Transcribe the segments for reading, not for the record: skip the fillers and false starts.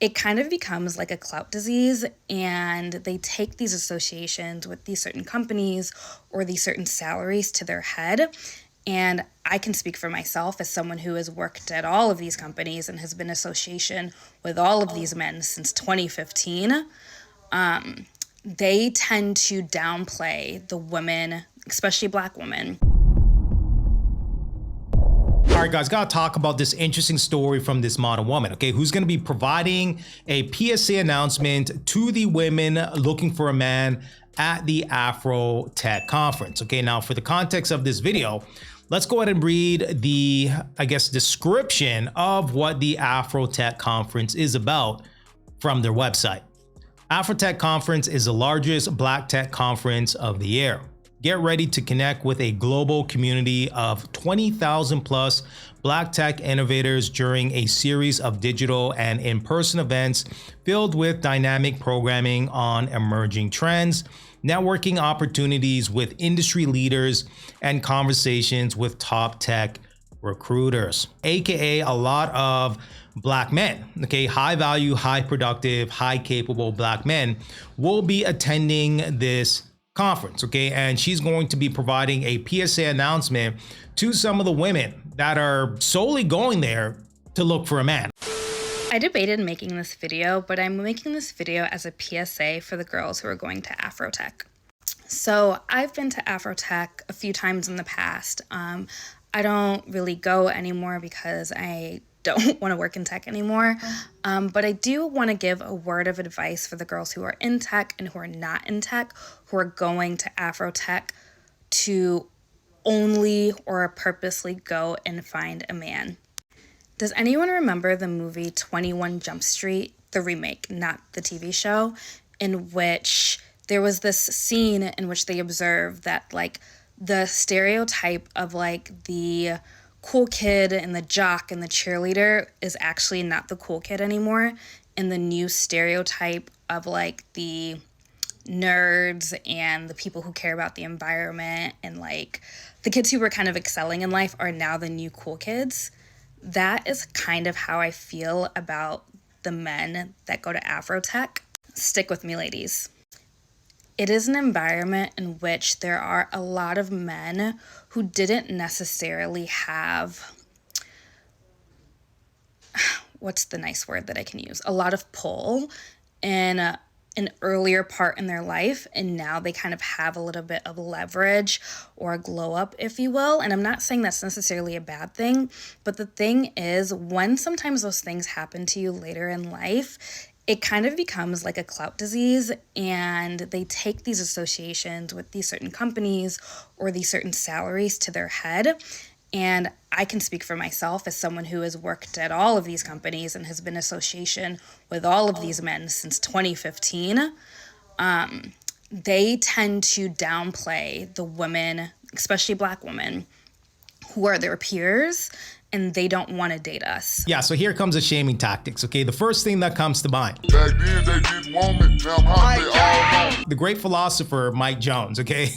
it kind of becomes like a clout disease, and they take these associations with these certain companies or these certain salaries to their head. And I can speak for myself as someone who has worked at all of these companies and has been in association with all of these men since 2015. They tend to downplay the women, especially Black women. All right, guys, gotta talk about this interesting story from this model woman, okay, who's gonna be providing a PSA announcement to the women looking for a man at the Afrotech conference. Okay, now for the context of this video, let's go ahead and read the, description of what the Afrotech conference is about from their website. Afrotech conference is the largest Black tech conference of the year. Get ready to connect with a global community of 20,000 plus Black tech innovators during a series of digital and in-person events filled with dynamic programming on emerging trends, networking opportunities with industry leaders, and conversations with top tech recruiters, aka a lot of Black men, okay, high value, high productive, high capable Black men will be attending this conference, okay, and she's going to be providing a PSA announcement to some of the women that are solely going there to look for a man. I debated making this video, but I'm making this video as a PSA for the girls who are going to Afrotech. So I've been to Afrotech a few times in the past. I don't really go anymore because I don't want to work in tech anymore. But I do want to give a word of advice for the girls who are in tech and who are not in tech, who are going to Afrotech to only or purposely go and find a man. Does anyone remember the movie 21 Jump Street, the remake, not the TV show, in which there was this scene in which they observed that like the stereotype of like the cool kid and the jock and the cheerleader is actually not the cool kid anymore, and the new stereotype of like the nerds and the people who care about the environment and like the kids who were kind of excelling in life are now the new cool kids. That is kind of how I feel about the men that go to Afrotech. Stick with me, ladies. It is an environment in which there are a lot of men who didn't necessarily have, what's the nice word that I can use? A lot of pull in an earlier part in their life, and now they kind of have a little bit of leverage or a glow up, if you will. And I'm not saying that's necessarily a bad thing, but the thing is, when sometimes those things happen to you later in life, it kind of becomes like a clout disease, and they take these associations with these certain companies or these certain salaries to their head. And I can speak for myself as someone who has worked at all of these companies and has been in association with all of these men since 2015. They tend to downplay the women, especially Black women, who are their peers, and they don't want to date us. Yeah, so here comes the shaming tactics, okay? The first thing that comes to mind. Back then they didn't want me, now they all want. The great philosopher, Mike Jones, okay?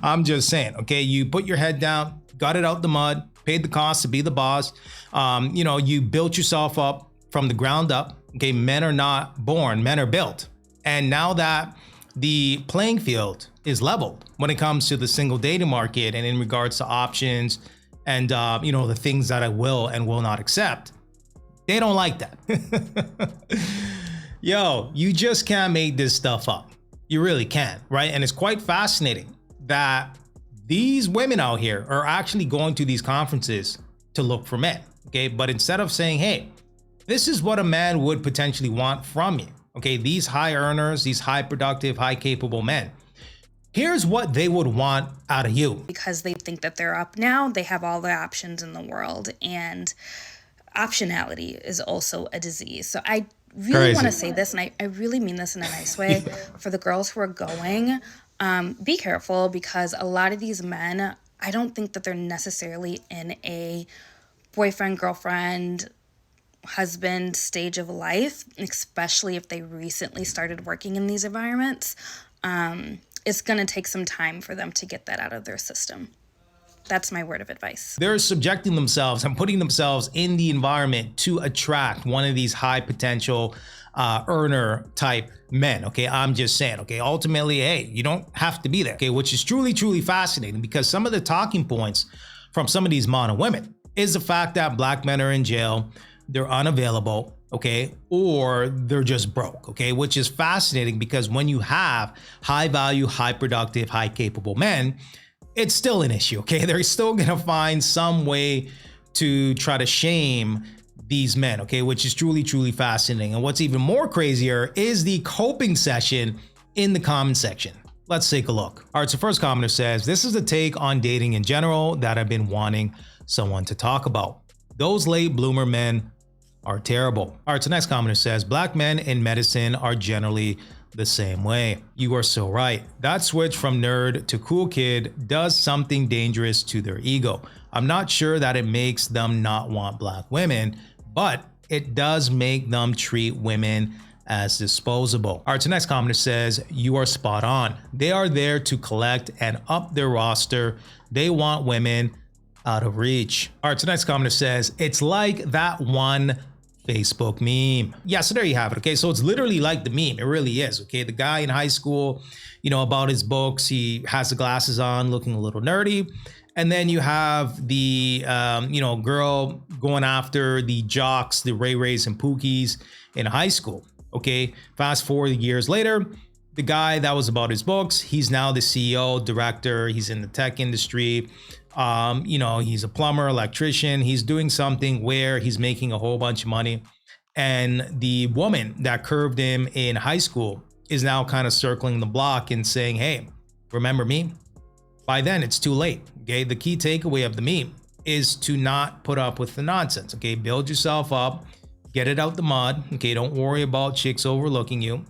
I'm just saying, okay? You put your head down, got it out the mud, paid the cost to be the boss. You built yourself up from the ground up, okay? Men are not born, men are built. And now that the playing field is leveled when it comes to the single dating market and in regards to options, and the things that I will and will not accept, they don't like that. Yo, you just can't make this stuff up. You really can't, right? And it's quite fascinating that these women out here are actually going to these conferences to look for men, okay? But instead of saying, hey, this is what a man would potentially want from you, okay? These high earners, these high productive, high capable men, here's what they would want out of you. Because they think that they're up now, they have all the options in the world. And optionality is also a disease. So I really want to say this, and I really mean this in a nice way, for the girls who are going, be careful, because a lot of these men, I don't think that they're necessarily in a boyfriend, girlfriend, husband stage of life, especially if they recently started working in these environments. It's going to take some time for them to get that out of their system. That's my word of advice. They're subjecting themselves and putting themselves in the environment to attract one of these high potential earner type men. Okay, I'm just saying. Okay, ultimately, hey, you don't have to be there. Okay, which is truly, truly fascinating, because some of the talking points from some of these modern women is the fact that black men are in jail, they're unavailable, okay, or they're just broke, okay, which is fascinating, because when you have high value, high productive, high capable men, it's still an issue, okay? They're still gonna find some way to try to shame these men, okay, which is truly, truly fascinating. And what's even more crazier is the coping session in the comment section. Let's take a look. All right, so first commenter says, this is a take on dating in general that I've been wanting someone to talk about. Those late bloomer men are terrible. All right, so next commenter says, black men in medicine are generally the same way. You are so right. That switch from nerd to cool kid does something dangerous to their ego. I'm not sure that it makes them not want black women, but it does make them treat women as disposable. All right, so next commenter says, you are spot on. They are there to collect and up their roster. They want women out of reach. All right, so next commenter says, it's like that one Facebook meme. Yeah, so there you have it. Okay, so it's literally like the meme. It really is. Okay, the guy in high school, you know, about his books, he has the glasses on, looking a little nerdy. And then you have the, you know, girl going after the jocks, the Ray Rays and Pookies in high school. Okay, fast forward years later, the guy that was about his books, he's now the CEO, director, he's in the tech industry. You know, he's a plumber, electrician. He's doing something where he's making a whole bunch of money. And the woman that curved him in high school is now kind of circling the block and saying, hey, remember me? By then, it's too late. Okay, the key takeaway of the meme is to not put up with the nonsense. Okay, build yourself up, get it out the mud. Okay, don't worry about chicks overlooking you,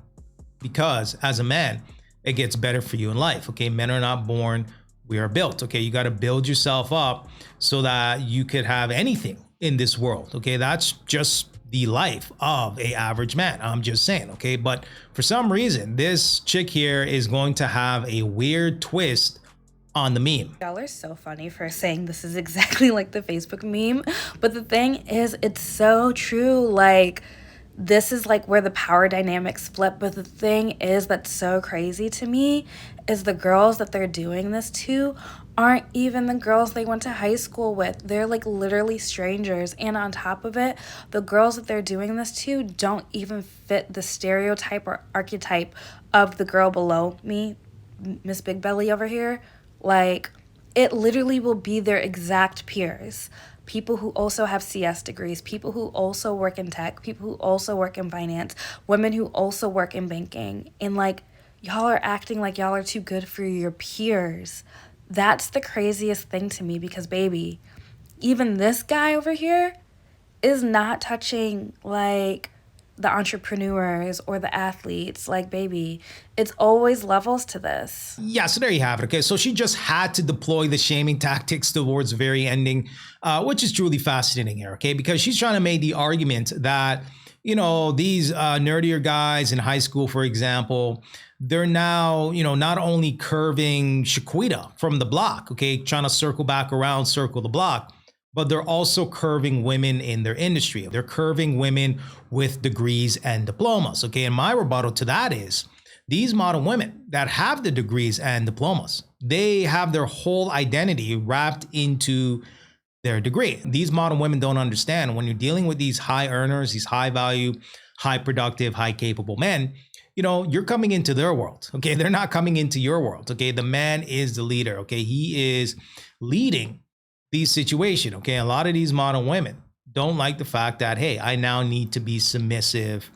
because as a man, it gets better for you in life. Okay, men are not born, we are built. Okay, you got to build yourself up so that you could have anything in this world. Okay, that's just the life of a average man. I'm just saying. Okay, but for some reason, this chick here is going to have a weird twist on the meme. Y'all are so funny for saying this is exactly like the Facebook meme, but the thing is, it's so true. Like, this is like where the power dynamics flip. But the thing is that's so crazy to me is the girls that they're doing this to aren't even the girls they went to high school with. They're like literally strangers. And on top of it, the girls that they're doing this to don't even fit the stereotype or archetype of the girl below me, Miss Big Belly over here. Like, it literally will be their exact peers. People who also have CS degrees, people who also work in tech, people who also work in finance, women who also work in banking. And like, y'all are acting like y'all are too good for your peers. That's the craziest thing to me, because baby, even this guy over here is not touching like the entrepreneurs or the athletes. Like, baby, it's always levels to this. Yeah, so there you have it. Okay, so she just had to deploy the shaming tactics towards the very ending, which is truly fascinating here. Okay, because she's trying to make the argument that, you know, these nerdier guys in high school, for example, they're now, you know, not only curving Shaquita from the block, okay, trying to circle back around, circle the block, but they're also curving women in their industry. They're curving women with degrees and diplomas. Okay, and my rebuttal to that is these modern women that have the degrees and diplomas, they have their whole identity wrapped into their degree. These modern women don't understand when you're dealing with these high earners, these high value, high productive, high capable men, you know, you're coming into their world. Okay, they're not coming into your world. Okay, the man is the leader. Okay, he is leading these situations. Okay, a lot of these modern women don't like the fact that, hey, I now need to be submissive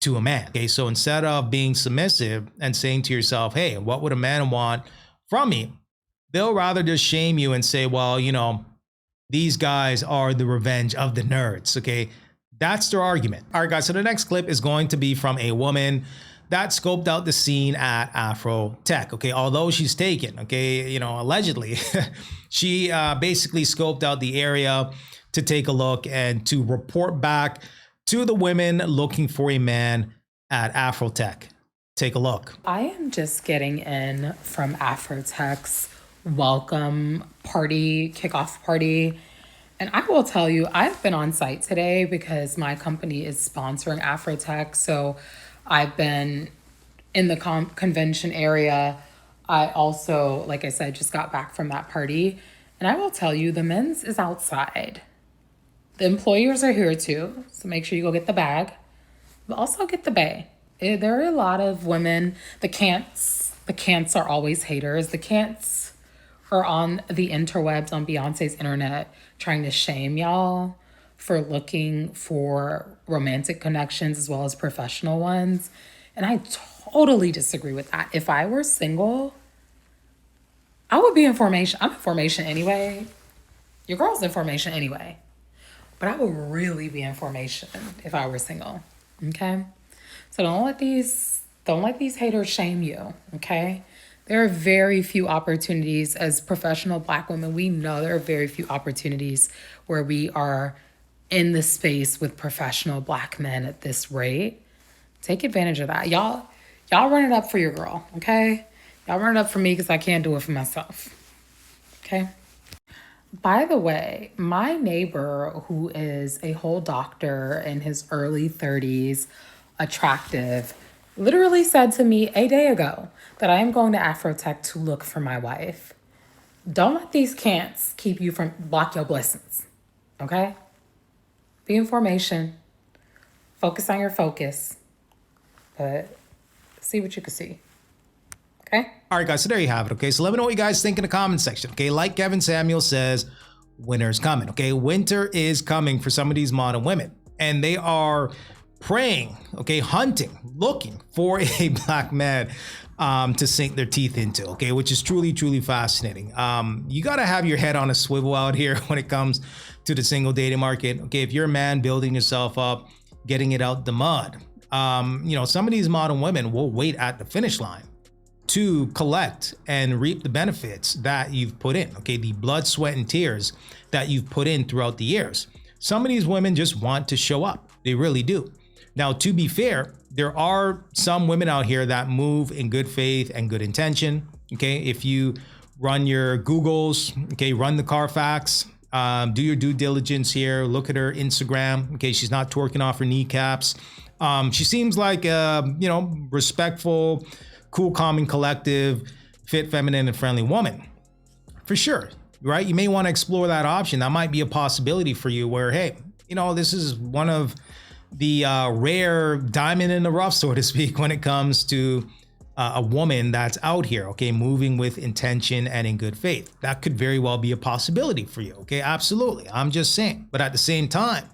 to a man. Okay, so instead of being submissive and saying to yourself, hey, what would a man want from me? They'll rather just shame you and say, well, you know, these guys are the revenge of the nerds. Okay, that's their argument. All right, guys, so the next clip is going to be from a woman that scoped out the scene at Afrotech. Okay, although she's taken, okay, you know, allegedly, she basically scoped out the area to take a look and to report back to the women looking for a man at Afrotech. Take a look. I am just getting in from Afrotech's welcome party, kickoff party. And I will tell you, I've been on site today because my company is sponsoring Afrotech. So I've been in the convention area. I also, like I said, just got back from that party. And I will tell you, the men's is outside. The employers are here too. So make sure you go get the bag, but also get the bae. There are a lot of women, the cants are always haters. The cants are on the interwebs, on Beyonce's internet, trying to shame y'all for looking for romantic connections as well as professional ones. And I totally disagree with that. If I were single, I would be in formation. I'm in formation anyway. Your girl's in formation anyway. But I would really be in formation if I were single. Okay? So don't let these haters shame you, okay? There are very few opportunities as professional Black women. We know there are very few opportunities where we are in the space with professional Black men at this rate. Take advantage of that. Y'all run it up for your girl, okay? Y'all run it up for me because I can't do it for myself, okay? By the way, my neighbor, who is a whole doctor in his early 30s, attractive, literally said to me a day ago that I am going to Afrotech to look for my wife. Don't let these cants keep you from block your blessings, okay? Be in formation. Focus on your focus. But see what you can see, okay? All right, guys, so there you have it, okay? So let me know what you guys think in the comment section, okay? Like Kevin Samuel says, winter's coming, okay? Winter is coming for some of these modern women, and they are praying, okay, hunting, looking for a Black man to sink their teeth into, okay, which is truly, truly fascinating. You got to have your head on a swivel out here when it comes to the single dating market, okay? If you're a man building yourself up, getting it out the mud, you know, some of these modern women will wait at the finish line to collect and reap the benefits that you've put in, okay? The blood, sweat, and tears that you've put in throughout the years. Some of these women just want to show up. They really do. Now, to be fair, there are some women out here that move in good faith and good intention, okay? If you run your Googles, okay, run the Carfax, do your due diligence here, look at her Instagram, okay? She's not twerking off her kneecaps. She seems like a, you know, respectful, cool, calm, and collective, fit, feminine, and friendly woman. For sure, right? You may want to explore that option. That might be a possibility for you where, hey, you know, this is one of the rare diamond in the rough, so to speak, when it comes to a woman that's out here, okay, moving with intention and in good faith. That could very well be a possibility for you, okay? Absolutely. I'm just saying. But at the same time,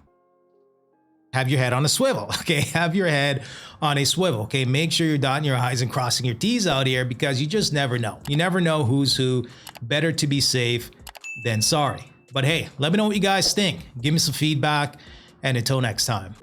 have your head on a swivel, okay? Have your head on a swivel, okay? Make sure you're dotting your I's and crossing your T's out here because you just never know. You never know who's who. Better to be safe than sorry. But hey, let me know what you guys think. Give me some feedback, and until next time.